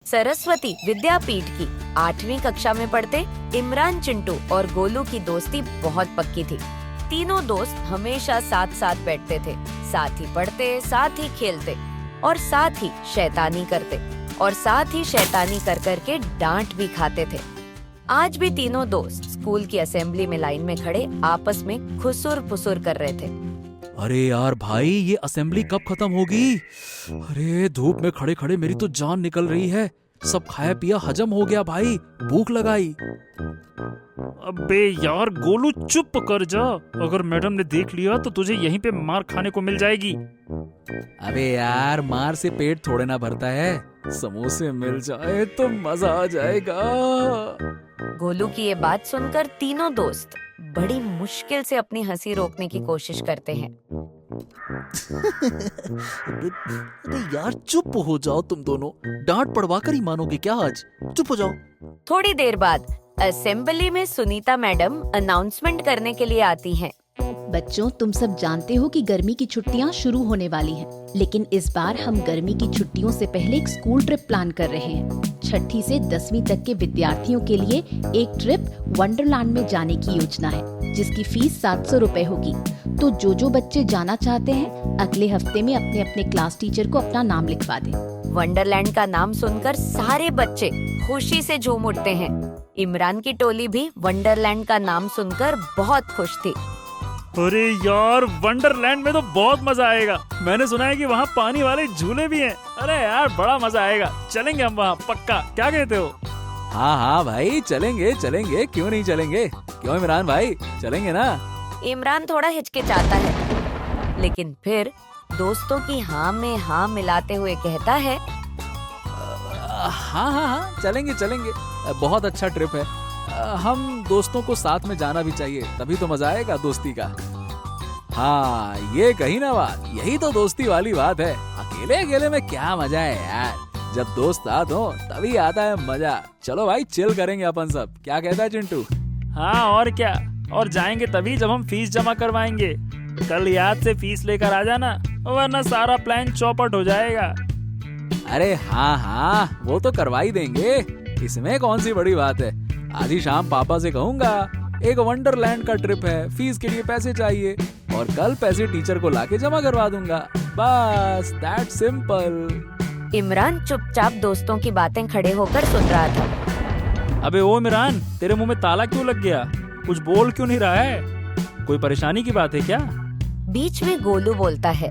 सरस्वती विद्यापीठ की 8वीं कक्षा में पढ़ते इमरान, चिंटू और गोलू की दोस्ती बहुत पक्की थी। तीनों दोस्त हमेशा साथ साथ बैठते थे, साथ ही पढ़ते, साथ ही खेलते और साथ ही शैतानी करते और साथ ही शैतानी कर करके डांट भी खाते थे। आज भी तीनों दोस्त स्कूल की असेंबली में लाइन में खड़े आपस में खुसुर फुसुर कर रहे थे। अरे यार भाई, ये असेंबली कब खत्म होगी? अरे धूप में खड़े खड़े मेरी तो जान निकल रही है। सब खाया पिया हजम हो गया भाई, भूख लगाई। अबे यार गोलू, चुप कर जा। अगर मैडम ने देख लिया तो तुझे यहीं पे मार खाने को मिल जाएगी। अबे यार, मार से पेट थोड़े ना भरता है, समोसे मिल जाए तो मजा आ जाएगा। गोलू की ये बात सुनकर तीनों दोस्त बड़ी मुश्किल से अपनी हंसी रोकने की कोशिश करते हैं। अरे यार चुप हो जाओ तुम दोनों, डांट पड़वा कर ही मानोगे क्या आज? चुप हो जाओ। थोड़ी देर बाद असेंबली में सुनीता मैडम अनाउंसमेंट करने के लिए आती हैं। बच्चों, तुम सब जानते हो कि गर्मी की छुट्टियां शुरू होने वाली हैं, लेकिन इस बार हम गर्मी की छुट्टियों से पहले एक स्कूल ट्रिप प्लान कर रहे हैं। 6ठी से 10वीं तक के विद्यार्थियों के लिए एक ट्रिप वंडरलैंड में जाने की योजना है, जिसकी फीस 700 रुपए होगी। तो जो बच्चे जाना चाहते हैं, अगले हफ्ते में अपने अपने क्लास टीचर को अपना नाम लिखवा दें। वंडरलैंड का नाम सुनकर सारे बच्चे खुशी से झूम उठते हैं। इमरान की टोली भी वंडरलैंड का नाम सुनकर बहुत खुश थी। अरे यार, वंडरलैंड में तो बहुत मजा आएगा। मैंने सुना है कि वहाँ पानी वाले झूले भी हैं। अरे यार, बड़ा मजा आएगा। चलेंगे हम वहाँ पक्का, क्या कहते हो? हाँ हाँ भाई, चलेंगे चलेंगे, क्यों नहीं चलेंगे? क्यों इमरान भाई, चलेंगे ना? इमरान थोड़ा हिचकिचाता है, लेकिन फिर दोस्तों की हाँ में हाँ मिलाते हुए कहता है, हाँ हाँ हाँ, चलेंगे चलेंगे, बहुत अच्छा ट्रिप है। हम दोस्तों को साथ में जाना भी चाहिए, तभी तो मजा आएगा दोस्ती का। हाँ, ये कही ना बात, यही तो दोस्ती वाली बात है। अकेले अकेले में क्या मजा है यार, जब दोस्त साथ हो तभी आता है मजा। चलो भाई, चिल करेंगे अपन सब, क्या कहता है चिंटू? हाँ और क्या, और जाएंगे तभी जब हम फीस जमा करवाएंगे। कल याद से फीस लेकर आ जाना, वरना सारा प्लान चौपट हो जाएगा। अरे हाँ हाँ, वो तो करवा ही देंगे, इसमें कौन सी बड़ी बात है। आज ही शाम पापा से कहूँगा, एक वंडरलैंड का ट्रिप है, फीस के लिए पैसे चाहिए, और कल पैसे टीचर को लाके जमा करवा दूंगा। बस दैट सिंपल। इमरान चुपचाप दोस्तों की बातें खड़े होकर सुन रहा था। अबे ओ इमरान, तेरे मुंह में ताला क्यों लग गया? कुछ बोल क्यों नहीं रहा है? कोई परेशानी की बात है क्या? बीच में गोलू बोलता है,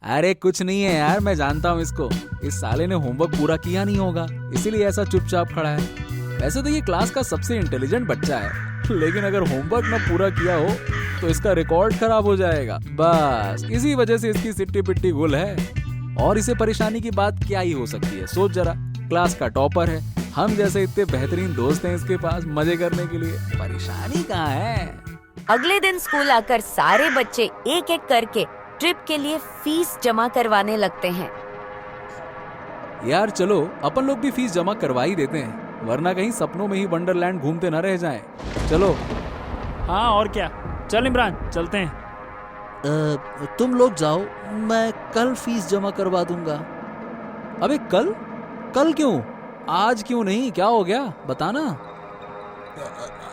अरे कुछ नहीं है यार, मैं जानता हूँ इसको। इस साले ने होमवर्क पूरा किया नहीं होगा, इसीलिए ऐसा चुपचाप खड़ा है। वैसे तो ये क्लास का सबसे इंटेलिजेंट बच्चा है, लेकिन अगर होमवर्क न पूरा किया हो तो इसका रिकॉर्ड खराब हो जाएगा। बस इसी वजह से इसकी सिट्टी पिट्टी गुल है। और इसे परेशानी की बात क्या ही हो सकती है? सोच जरा, क्लास का टॉपर है, हम जैसे इतने बेहतरीन दोस्त हैं इसके पास मजे करने के लिए, परेशानी कहाँ है? अगले दिन स्कूल आकर सारे बच्चे एक एक करके ट्रिप के लिए फीस जमा करवाने लगते हैं। यार चलो, अपन लोग भी फीस जमा करवा ही देते हैं, वरना कहीं सपनों में ही वंडरलैंड घूमते न रह जाएं। चलो। हाँ और क्या, चल इमरान, चलते हैं। तुम लोग जाओ, मैं कल फीस जमा करवा दूंगा। अबे कल? कल क्यों? आज क्यों नहीं? क्या हो गया, बताना।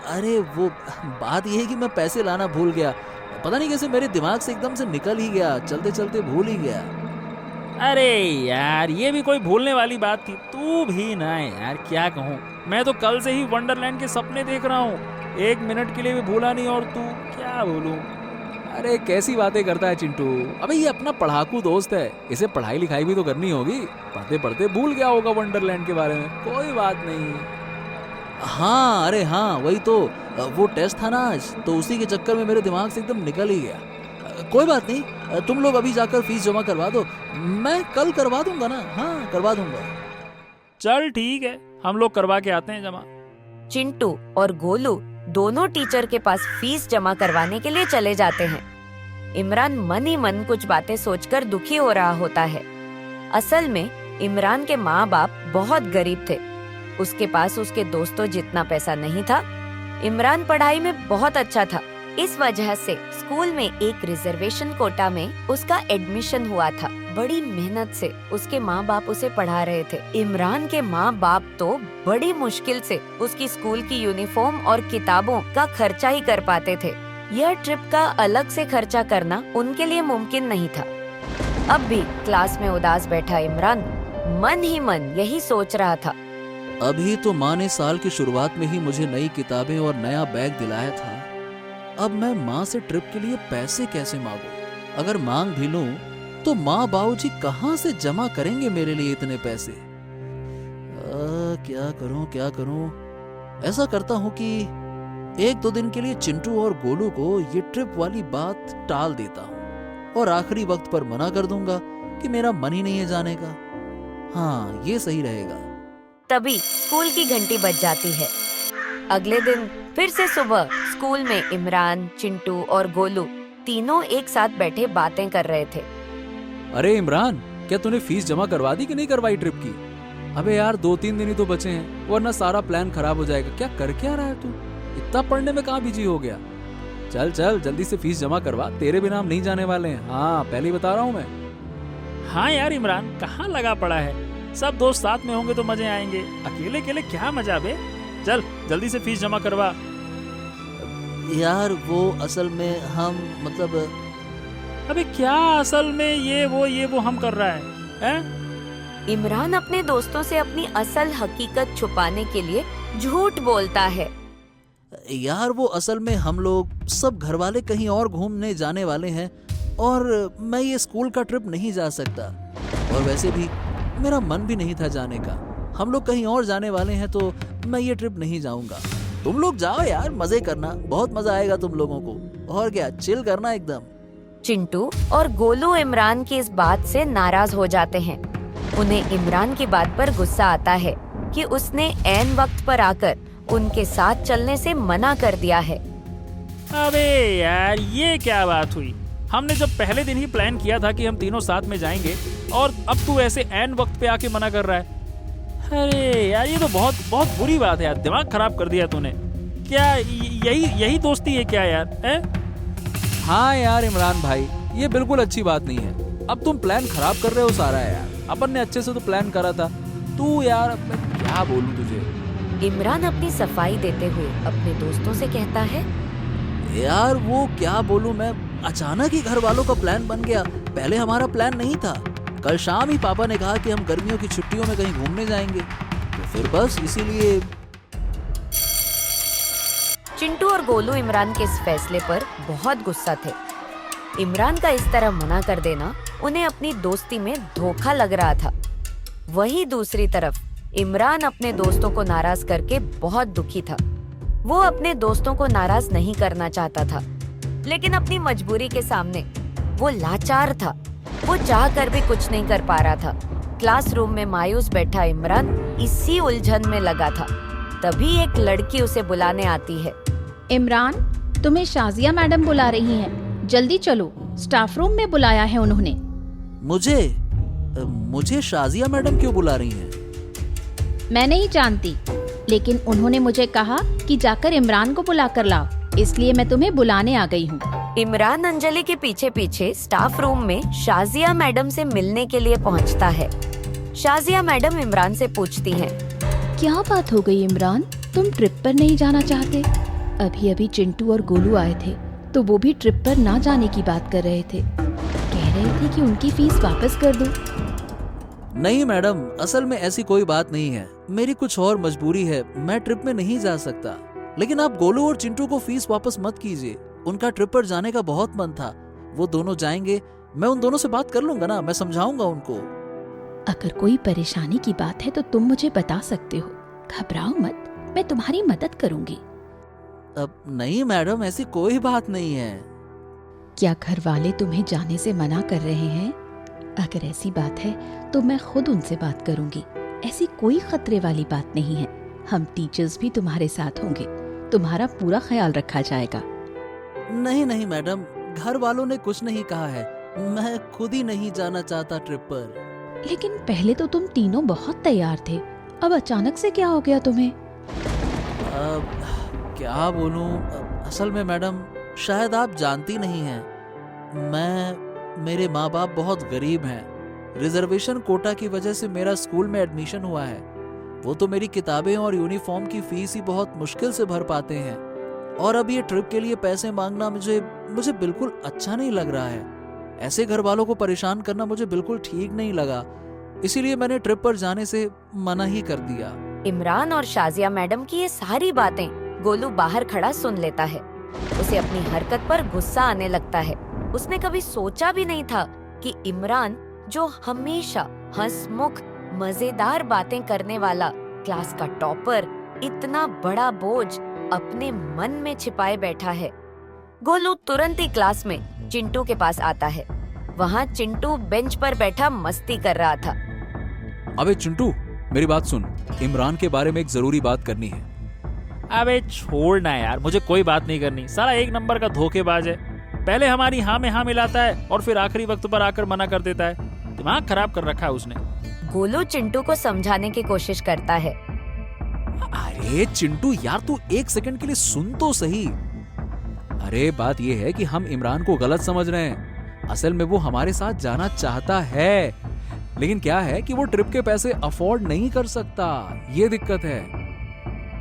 अरे वो बात ये है कि मैं पैसे लाना भूल गया, पता नहीं कैसे मेरे दिमाग से एकदम से निकल ही गया, चलते चलते भूल ही गया। अरे यार, ये भी कोई भूलने वाली बात थी? तू भी ना यार, क्या कहूँ, मैं तो कल से ही वंडरलैंड के सपने देख रहा हूँ, 1 मिनट के लिए भी भूला नहीं, और तू क्या बोलूं। अरे कैसी बातें करता है चिंटू, अबे ये अपना पढ़ाकू दोस्त है, इसे पढ़ाई लिखाई भी तो करनी होगी। पढ़ते पढ़ते भूल गया होगा वंडरलैंड के बारे में, कोई बात नहीं। हाँ, अरे हाँ, वही तो, वो टेस्ट था ना आज, तो उसी के चक्कर में मेरे दिमाग से एकदम निकल ही गया। कोई बात नहीं, तुम लोग अभी जाकर फीस जमा करवा दो, मैं कल करवा दूंगा ना। हाँ, करवा दूंगा। चल ठीक है, हम लोग करवा के आते हैं जमा। चिंटू और गोलू दोनों टीचर के पास फीस जमा करवाने के लिए चले जाते हैं। इमरान मन ही मन कुछ बातें सोचकर दुखी हो रहा होता है। असल में इमरान के माँ बाप बहुत गरीब थे, उसके पास उसके दोस्तों जितना पैसा नहीं था। इमरान पढ़ाई में बहुत अच्छा था, इस वजह से स्कूल में एक रिजर्वेशन कोटा में उसका एडमिशन हुआ था। बड़ी मेहनत से उसके माँ बाप उसे पढ़ा रहे थे। इमरान के माँ बाप तो बड़ी मुश्किल से उसकी स्कूल की यूनिफॉर्म और किताबों का खर्चा ही कर पाते थे। यह ट्रिप का अलग से खर्चा करना उनके लिए मुमकिन नहीं था। अब भी क्लास में उदास बैठा इमरान मन ही मन यही सोच रहा था। अभी तो माँ ने साल की शुरुआत में ही मुझे नई किताबें और नया बैग दिलाया था। अब मैं माँ से ट्रिप के लिए पैसे कैसे मांगूं? अगर मांग भी लूं तो माँ बाबूजी कहाँ से जमा करेंगे मेरे लिए इतने पैसे? क्या करूं? ऐसा करता हूँ कि 1-2 दिन के लिए चिंटू और गोलू को ये ट्रिप वाली बात टाल देता हूँ और आखिरी वक्त पर मना कर दूंगा कि मेरा मन ही नहीं है जाने का। हाँ, ये सही रहेगा। तभी स्कूल की घंटी बज जाती है। अगले दिन फिर से सुबह स्कूल में इमरान, चिंटू और गोलू तीनों एक साथ बैठे बातें कर रहे थे। अरे इमरान, क्या तूने फीस जमा करवा दी कि नहीं करवाई ट्रिप की? अबे यार 2-3 दिन ही तो बचे हैं, वरना सारा प्लान खराब हो जाएगा। क्या कर क्या रहा है तू? इतना पढ़ने में कहाँ बिजी हो गया? चल चल जल्दी से फीस जमा करवा, तेरे बिना हम नहीं जाने वाले हैं। हाँ, पहले ही बता रहा हूँ मैं। हाँ यार इमरान, कहाँ लगा पड़ा है? सब दोस्त साथ में होंगे तो मजे आएंगे, अकेले अकेले क्या मजा बे। चल जल्दी से फीस जमा करवा। यार वो असल में हम मतलब अबे क्या असल में ये वो हम कर रहा है? इमरान अपने दोस्तों से अपनी असल हकीकत छुपाने के लिए झूठ बोलता है। यार वो असल में हम लोग सब घर वाले कहीं और घूमने जाने वाले हैं और मैं ये स्कूल का ट्रिप नहीं जा सकता, और वैसे भी मेरा मन भी नहीं था जाने का। हम लोग कहीं और जाने वाले हैं तो मैं ये ट्रिप नहीं जाऊंगा। तुम लोग जाओ यार, मजे करना, बहुत मजा आएगा तुम लोगों को। और क्या, चिल करना एकदम। चिंटू और गोलू इमरान की इस बात से नाराज हो जाते हैं। उन्हें इमरान की बात पर गुस्सा आता है कि उसने ऐन वक्त पर आकर उनके साथ चलने से मना कर दिया है। अबे यार ये क्या बात हुई? हमने जब पहले दिन ही प्लान किया था कि हम तीनों साथ में जाएंगे, और अब तू ऐसे ऐन वक्त पे आके मना कर रहा है। अरे यार ये तो बहुत बहुत बुरी बात है यार, दिमाग खराब कर दिया तूने। क्या यही दोस्ती है क्या यार? है? हाँ यार इमरान भाई, ये बिल्कुल अच्छी बात नहीं है। अब तुम प्लान खराब कर रहे हो सारा यार। अपन ने अच्छे से तो प्लान करा था। तू यार, अब मैं क्या बोलूं तुझे? इमरान अपनी सफाई देते हुए अपने दोस्तों से कहता है, यार वो क्या बोलूं मैं, अचानक ही घर वालों का प्लान बन गया। पहले हमारा प्लान नहीं था। कल शाम ही पापा ने कहा कि हम गर्मियों की छुट्टियों में कहीं घूमने जाएंगे, तो फिर बस इसीलिए। चिंटू और गोलू इमरान के इस फैसले पर बहुत गुस्सा थे। इमरान का इस तरह मना कर देना उन्हें अपनी दोस्ती में धोखा लग रहा था। वहीं दूसरी तरफ इमरान अपने दोस्तों को नाराज करके बहुत दुखी था। वो अपने दोस्तों को नाराज नहीं करना चाहता था, लेकिन अपनी मजबूरी के सामने वो लाचार था। वो चाह कर भी कुछ नहीं कर पा रहा था। क्लासरूम में मायूस बैठा इमरान इसी उलझन में लगा था। तभी एक लड़की उसे बुलाने आती है। इमरान, तुम्हें शाजिया मैडम बुला रही हैं। जल्दी चलो, स्टाफ रूम में बुलाया है उन्होंने। मुझे शाजिया मैडम क्यों बुला रही हैं? मैं नहीं जानती, लेकिन उन्होंने मुझे कहा कि जाकर इमरान को बुला कर लाओ, इसलिए मैं तुम्हें बुलाने आ गई हूँ। इमरान अंजलि के पीछे पीछे स्टाफ रूम में शाजिया मैडम से मिलने के लिए पहुँचता है। शाजिया मैडम इमरान से पूछती हैं, क्या बात हो गई इमरान, तुम ट्रिप पर नहीं जाना चाहते? अभी अभी चिंटू और गोलू आए थे तो वो भी ट्रिप पर ना जाने की बात कर रहे थे। कह रहे थे कि उनकी फीस वापस कर दो। नहीं मैडम, असल में ऐसी कोई बात नहीं है। मेरी कुछ और मजबूरी है, मैं ट्रिप में नहीं जा सकता। लेकिन आप गोलू और चिंटू को फीस वापस मत कीजिए। उनका ट्रिप पर जाने का बहुत मन था, वो दोनों जाएंगे। मैं उन दोनों से बात कर लूंगा ना, मैं समझाऊंगा उनको। अगर कोई परेशानी की बात है तो तुम मुझे बता सकते हो, घबराओ मत, मैं तुम्हारी मदद करूंगी। अब नहीं मैडम, ऐसी कोई बात नहीं है। क्या घर वाले तुम्हें जाने से मना कर रहे हैं? अगर ऐसी बात है तो मैं खुद उनसे बात करूंगी। ऐसी कोई खतरे वाली बात नहीं है। हम टीचर्स भी तुम्हारे साथ होंगे, तुम्हारा पूरा ख्याल रखा जाएगा। नहीं नहीं मैडम, घर वालों ने कुछ नहीं कहा है। मैं खुद ही नहीं जाना चाहता ट्रिप पर। लेकिन पहले तो तुम तीनों बहुत तैयार थे, अब अचानक से क्या हो गया तुम्हें? क्या बोलूं, असल में मैडम शायद आप जानती नहीं हैं, मेरे माँ बाप बहुत गरीब हैं। रिजर्वेशन कोटा की वजह से मेरा स्कूल में एडमिशन हुआ है। वो तो मेरी किताबें और यूनिफॉर्म की फीस ही बहुत मुश्किल से भर पाते हैं, और अब ये ट्रिप के लिए पैसे मांगना मुझे बिल्कुल अच्छा नहीं लग रहा है। ऐसे घर वालों को परेशान करना मुझे बिल्कुल ठीक नहीं लगा, इसीलिए मैंने ट्रिप पर जाने से मना ही कर दिया। इमरान और शाजिया मैडम की ये सारी बातें गोलू बाहर खड़ा सुन लेता है। उसे अपनी हरकत पर गुस्सा आने लगता है। उसने कभी सोचा भी नहीं था कि इमरान, जो हमेशा हंसमुख मजेदार बातें करने वाला क्लास का टॉपर, इतना बड़ा बोझ अपने मन में छिपाए बैठा है। गोलू तुरंत ही क्लास में चिंटू के पास आता है। वहाँ चिंटू बेंच पर बैठा मस्ती कर रहा था। अबे चिंटू, मेरी बात सुन, इमरान के बारे में एक जरूरी बात करनी है। अबे छोड़ना यार, मुझे कोई बात नहीं करनी। साला एक नंबर का धोखेबाज है। पहले हमारी हाँ में हाँ मिलाता है और फिर आखिरी वक्त पर आकर मना कर देता है। दिमाग खराब कर रखा है उसने। गोलू चिंटू को समझाने की कोशिश करता है। अरे चिंटू यार, तू एक सेकंड के लिए सुन तो सही। अरे बात ये है कि हम इमरान को गलत समझ रहे हैं। असल में वो हमारे साथ जाना चाहता है, लेकिन क्या है कि वो ट्रिप के पैसे अफोर्ड नहीं कर सकता। ये दिक्कत है।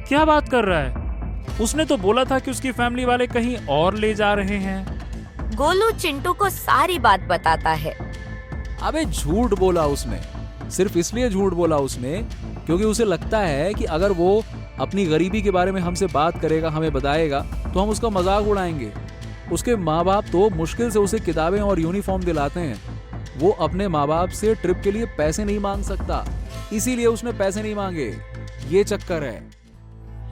क्या बात कर रहा है? उसने तो बोला था कि उसकी फैमिली वाले कहीं और ले जा रहे हैं। गोलू चिंटू को सारी बात बताता है। अबे झूठ बोला उसने। सिर्फ इसलिए झूठ बोला उसने क्योंकि उसे लगता है कि अगर वो अपनी गरीबी के बारे में हमसे बात करेगा, हमें बताएगा, तो हम उसका मजाक उड़ाएंगे। उसके माँ बाप तो मुश्किल से उसे किताबें और यूनिफॉर्म दिलाते हैं। वो अपने माँ बाप से ट्रिप के लिए पैसे नहीं मांग सकता, इसीलिए उसने पैसे नहीं मांगे। ये चक्कर है।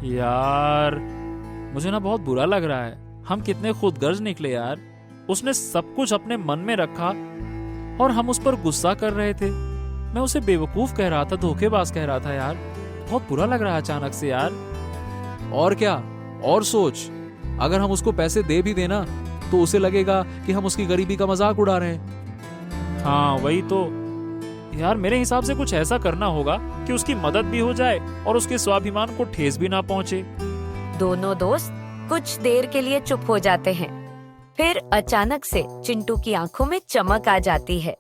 यार मुझे ना बहुत बुरा लग रहा है। हम कितने खुदगर्ज निकले यार। उसने सब कुछ अपने मन में रखा और हम उस पर गुस्सा कर रहे थे। मैं उसे बेवकूफ कह रहा था, धोखेबाज कह रहा था यार। बहुत बुरा लग रहा है अचानक से यार। और क्या, और सोच, अगर हम उसको पैसे दे भी देना तो उसे लगेगा कि हम उसकी गरीबी का मजाक उड़ा रहे हैं। हाँ वही तो यार, मेरे हिसाब से कुछ ऐसा करना होगा कि उसकी मदद भी हो जाए और उसके स्वाभिमान को ठेस भी ना पहुंचे। दोनों दोस्त कुछ देर के लिए चुप हो जाते हैं। फिर अचानक से चिंटू की आंखों में चमक आ जाती है।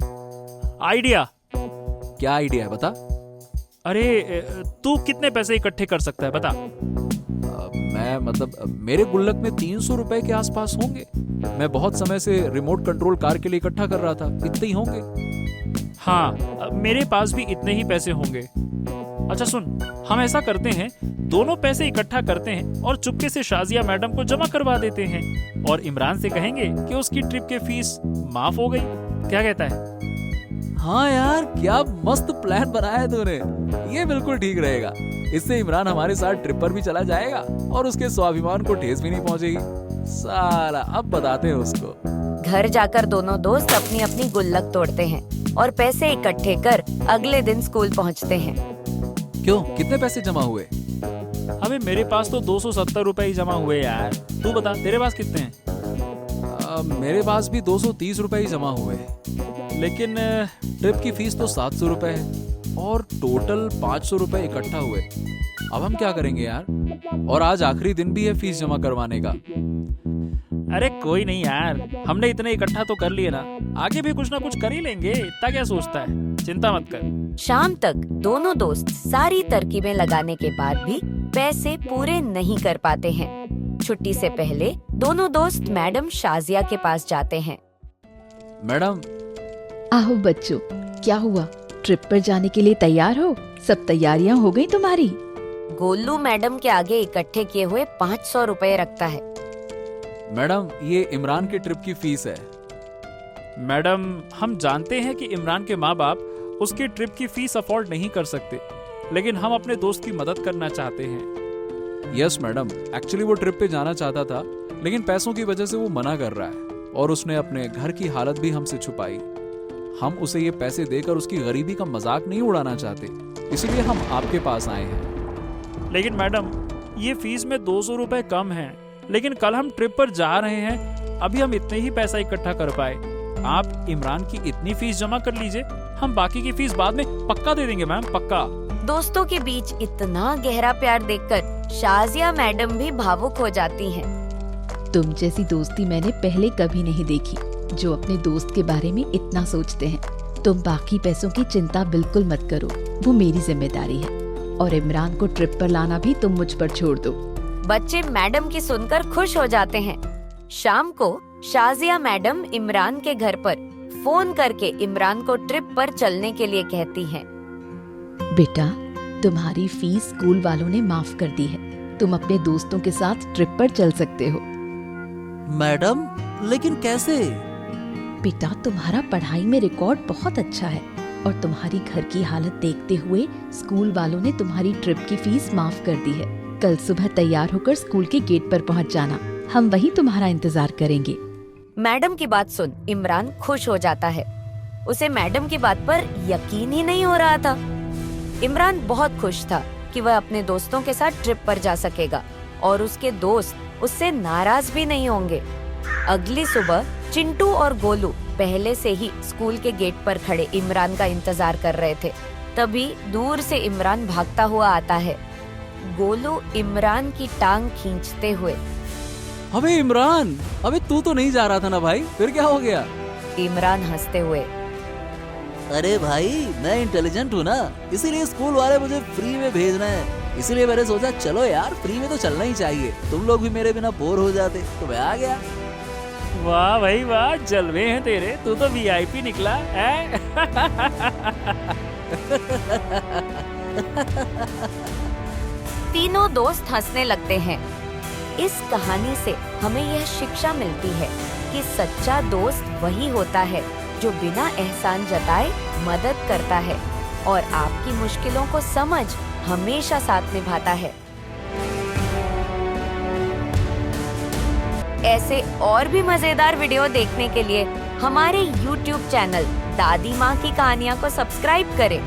आइडिया। क्या आइडिया है, बता। अरे तू कितने पैसे इकट्ठे कर सकता है, बता। मेरे गुल्लक में 300 रुपए के आसपास होंगे। मैं बहुत समय से रिमोट कंट्रोल कार के लिए इकट्ठा कर रहा था, इतने ही होंगे। हाँ मेरे पास भी इतने ही पैसे होंगे। अच्छा सुन, हम ऐसा करते हैं, दोनों पैसे इकट्ठा करते हैं और चुपके से शाजिया मैडम को जमा करवा देते हैं और इमरान से कहेंगे कि उसकी ट्रिप की फीस माफ हो गई। क्या कहता है? हाँ यार, क्या मस्त प्लान बनाया है तूने। ये बिल्कुल ठीक रहेगा। इससे इमरान हमारे साथ ट्रिप पर भी चला जाएगा और उसके स्वाभिमान को ठेस भी नहीं पहुंचेगी। साला, अब बताते हैं उसको। घर जाकर दोनों दोस्त अपनी अपनी गुल्लक तोड़ते हैं और पैसे इकट्ठे कर अगले दिन स्कूल पहुंचते हैं। क्यों, कितने पैसे जमा हुए? अबे मेरे पास तो 270 रुपए ही जमा हुए यार। तू बता, तेरे पास कितने हैं? मेरे पास भी 230 रुपए ही जमा हुए, लेकिन ट्रिप की फीस तो 700 रुपए है और टोटल 500 रुपए इकट्ठा हुए। अब हम क्या करेंगे यार? और आज आखिरी दिन भी है फीस जमा करवाने का। अरे कोई नहीं यार, हमने इतने इकट्ठा तो कर लिए ना, आगे भी कुछ ना कुछ कर ही लेंगे। इतना क्या सोचता है, चिंता मत कर। शाम तक दोनों दोस्त सारी तरकीबें लगाने के बाद भी पैसे पूरे नहीं कर पाते हैं। छुट्टी से पहले दोनों दोस्त मैडम शाजिया के पास जाते हैं। मैडम। आओ बच्चों, क्या हुआ? ट्रिप पर जाने के लिए तैयार हो? सब तैयारियां हो गई तुम्हारी? गोलू मैडम के आगे इकट्ठे किए हुए 500 रुपए रखता है। मैडम, ये इमरान की ट्रिप की फीस है। मैडम, हम जानते हैं कि इमरान के माँ बाप उसकी ट्रिप की फीस अफोर्ड नहीं कर सकते, लेकिन हम अपने दोस्त की मदद करना चाहते हैं। यस मैडम, एक्चुअली वो ट्रिप पे जाना चाहता था, लेकिन पैसों की वजह से वो मना कर रहा है और उसने अपने घर की हालत भी हमसे छुपाई। हम उसे ये पैसे देकर उसकी गरीबी का मजाक नहीं उड़ाना चाहते, इसलिए हम आपके पास आए हैं। लेकिन मैडम, ये फीस में 200 रुपए कम है, लेकिन कल हम ट्रिप पर जा रहे हैं, अभी हम इतने ही पैसा इकट्ठा कर पाए। आप इमरान की इतनी फीस जमा कर लीजिए, हम बाकी की फीस बाद में पक्का दे देंगे मैम, पक्का। दोस्तों के बीच इतना गहरा प्यार देखकर शाजिया मैडम भी भावुक हो जाती हैं। तुम जैसी दोस्ती मैंने पहले कभी नहीं देखी, जो अपने दोस्त के बारे में इतना सोचते हैं। तुम बाकी पैसों की चिंता बिल्कुल मत करो, वो मेरी जिम्मेदारी है। और इमरान को ट्रिप पर लाना भी तुम मुझ पर छोड़ दो। बच्चे मैडम की सुनकर खुश हो जाते हैं। शाम को शाजिया मैडम इमरान के घर पर फोन करके इमरान को ट्रिप पर चलने के लिए कहती हैं। बेटा, तुम्हारी फीस स्कूल वालों ने माफ कर दी है। तुम अपने दोस्तों के साथ ट्रिप पर चल सकते हो। मैडम, लेकिन कैसे? बेटा, तुम्हारा पढ़ाई में रिकॉर्ड बहुत अच्छा है और तुम्हारी घर की हालत देखते हुए स्कूल वालों ने तुम्हारी ट्रिप की फीस माफ कर दी है। कल सुबह तैयार होकर स्कूल के गेट पर पहुंच जाना, हम वहीं तुम्हारा इंतजार करेंगे। मैडम की बात सुन इमरान खुश हो जाता है। उसे मैडम की बात पर यकीन ही नहीं हो रहा था। इमरान बहुत खुश था कि वह अपने दोस्तों के साथ ट्रिप पर जा सकेगा और उसके दोस्त उससे नाराज भी नहीं होंगे। अगली सुबह चिंटू और गोलू पहले से ही स्कूल के गेट पर खड़े इमरान का इंतजार कर रहे थे। तभी दूर से इमरान भागता हुआ आता है। गोलू इमरान की टांग खींचते हुए, अबे इमरान, अबे तू तो नहीं जा रहा था ना भाई, फिर क्या हो गया? इमरान हंसते हुए, अरे भाई, मैं इंटेलिजेंट हूँ ना, इसीलिए स्कूल वाले मुझे फ्री में भेजना है। इसीलिए मैंने सोचा चलो यार, फ्री में तो चलना ही चाहिए। तुम लोग भी मेरे बिना बोर हो जाते तो मैं आ गया। वाह भाई वाह, जलवे हैं तेरे, तू तो वीआईपी निकला है। तीनों दोस्त हंसने लगते हैं। इस कहानी से हमें यह शिक्षा मिलती है कि सच्चा दोस्त वही होता है जो बिना एहसान जताए मदद करता है और आपकी मुश्किलों को समझ हमेशा साथ निभाता है। ऐसे और भी मजेदार वीडियो देखने के लिए हमारे YouTube चैनल दादी माँ की कहानियाँ को सब्सक्राइब करें